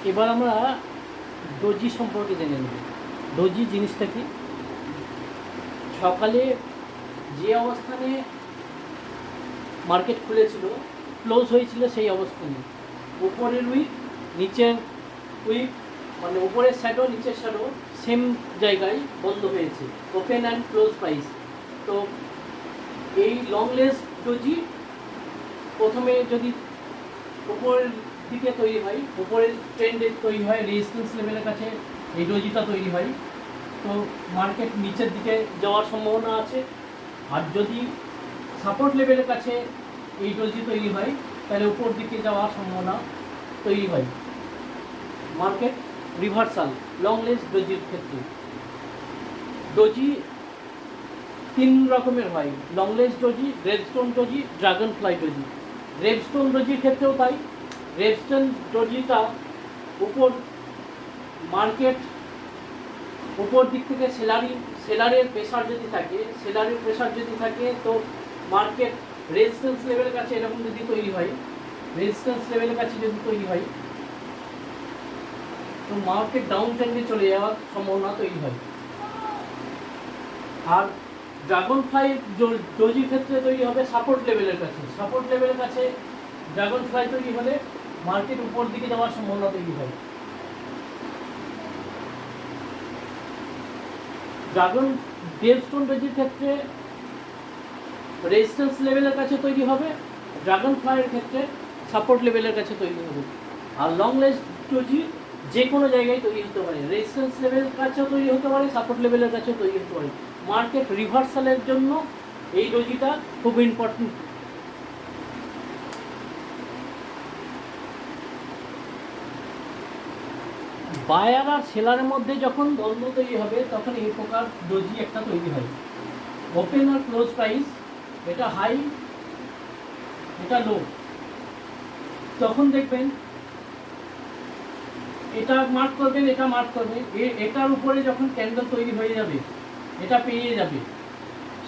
এবার আমরা ডোজি সম্পর্কে জেনে নেব। ডোজি জিনিসটা কি? সকালে যে অবস্থানে মার্কেট খুলেছিল, ক্লোজ হয়েছিল সেই অবস্থানে উপরের উইক নিচের উইক, মানে উপরের শ্যাডো নিচের শ্যাডো সেম জায়গায় বন্ধ হয়েছে, ওপেন অ্যান্ড ক্লোজ প্রাইস। তো এই লং লেস ডোজি প্রথমে যদি উপরের দিকে তৈরি হয়, উপরের ট্রেন্ডে তৈরি হয়, রেজিস্ট্যান্স লেভেলের কাছে এই ডোজিটা তৈরি হয়, তো মার্কেট নিচের দিকে যাওয়ার সম্ভাবনা আছে। আর যদি সাপোর্ট লেভেলের কাছে এই ডোজি তৈরি হয়, তাহলে উপর দিকে যাওয়ার সম্ভাবনা তৈরি হয়। মার্কেট রিভার্সাল লং লেস ডোজির ক্ষেত্রে ডোজি তিন রকমের হয়: long legs doji, gravestone doji, dragonfly doji. Gravestone ডোজির ক্ষেত্রেও তাই। গ্রেভস্টোন ডোজিটা উপর মার্কেট উপর দিক থেকে সেলারের প্রেশার যদি থাকে, তো মার্কেট রেজিস্ট্যান্স লেভেলের কাছে এরকম যদি তৈরি হয়, তো মার্কেট ডাউন ট্রেন্ডে চলে যাওয়ার সম্ভাবনা তৈরি হয়। আর ড্রাগন ফ্লাই ডোজির ক্ষেত্রে তৈরি হবে সাপোর্ট লেভেলের কাছে ড্রাগন ফ্লাই তৈরি হলে মার্কেট উপর দিকে যাওয়ার সম্ভাবনা তৈরি হয়। গ্রেভস্টোন ডোজির ক্ষেত্রে রেজিস্ট্যান্স লেভেলের কাছে তৈরি হবে, ড্রাগন ফ্লাইয়ের ক্ষেত্রে সাপোর্ট লেভেলের কাছে তৈরি হবে। আর লং লেস ডোজি যে কোনো জায়গায় তৈরি হতে পারে, রেজিস্ট্যান্স লেভেলের কাছেও তৈরি হতে পারে, সাপোর্ট লেভেলের কাছেও তৈরি হতে পারে। মার্কেট রিভার্সালের জন্য এই ডোজিটা খুব ইম্পর্টেন্ট। বায়ার আর সেলারের মধ্যে যখন দ্বন্দ্ব তৈরি হবে, তখন এই প্রকার ডোজি একটা তৈরি হয়। ওপেন আর ক্লোজ প্রাইস, এটা হাই এটা লো, তখন দেখবেন এটা মার্ক করবেন, এটার উপরে যখন ক্যান্ডেল তৈরি হয়ে যাবে, এটা পেরিয়ে যাবে,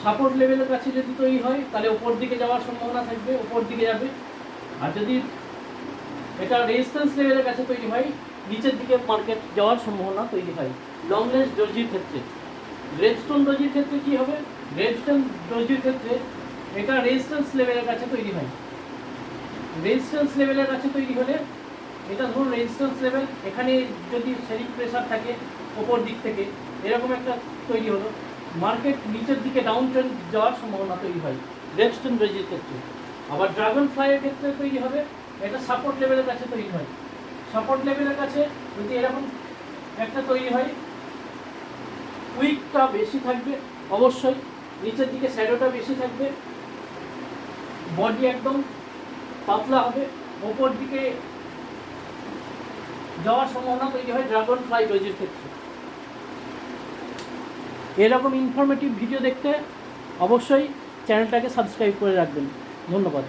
সাপোর্ট লেভেলের কাছে যদি তৈরি হয়, তাহলে উপর দিকে যাওয়ার সম্ভাবনা থাকবে, উপর দিকে যাবে। আর যদি এটা রেজিস্ট্যান্স লেভেলের কাছে তৈরি হয়, নিচের দিকে মার্কেট যাওয়ার সম্ভাবনা তৈরি হয়। লং লেস ডোজির ক্ষেত্রে গ্রেভস্টোন ডোজির ক্ষেত্রে কি হবে? গ্রেভস্টোন ডোজির ক্ষেত্রে এটা রেজিস্ট্যান্স লেভেলের কাছে তৈরি হয়। রেজিস্ট্যান্স লেভেলের কাছে তৈরি হলে, এটা ধরুন রেজিস্ট্যান্স লেভেল, এখানে যদি সেলিং প্রেসার থাকে ওপর দিক থেকে, এরকম একটা তৈরি হলো, মার্কেট নিচের দিকে ডাউন ট্রেন্ড যাওয়ার সম্ভাবনা তৈরি হয় গ্রেভস্টোন ডোজির ক্ষেত্রে। আবার ড্রাগন ফ্লাইয়ের ক্ষেত্রে তৈরি হবে, এটা সাপোর্ট লেভেলের কাছে তৈরি হয়। সাপোর্ট লেভেলের কাছে যদি এরকম একটা তৈরি হয়, উইকটা বেশি থাকবে, অবশ্যই নিচের দিকে শ্যাডোটা বেশি থাকবে, বডি একদম পাতলা হবে, ওপর দিকে যাওয়ার সম্ভাবনা তৈরি হয় ড্রাগন ফ্লাই ডোজির ক্ষেত্রে। এরকম ইনফরমেটিভ ভিডিও দেখতে অবশ্যই চ্যানেলটাকে সাবস্ক্রাইব করে রাখবেন। ধন্যবাদ।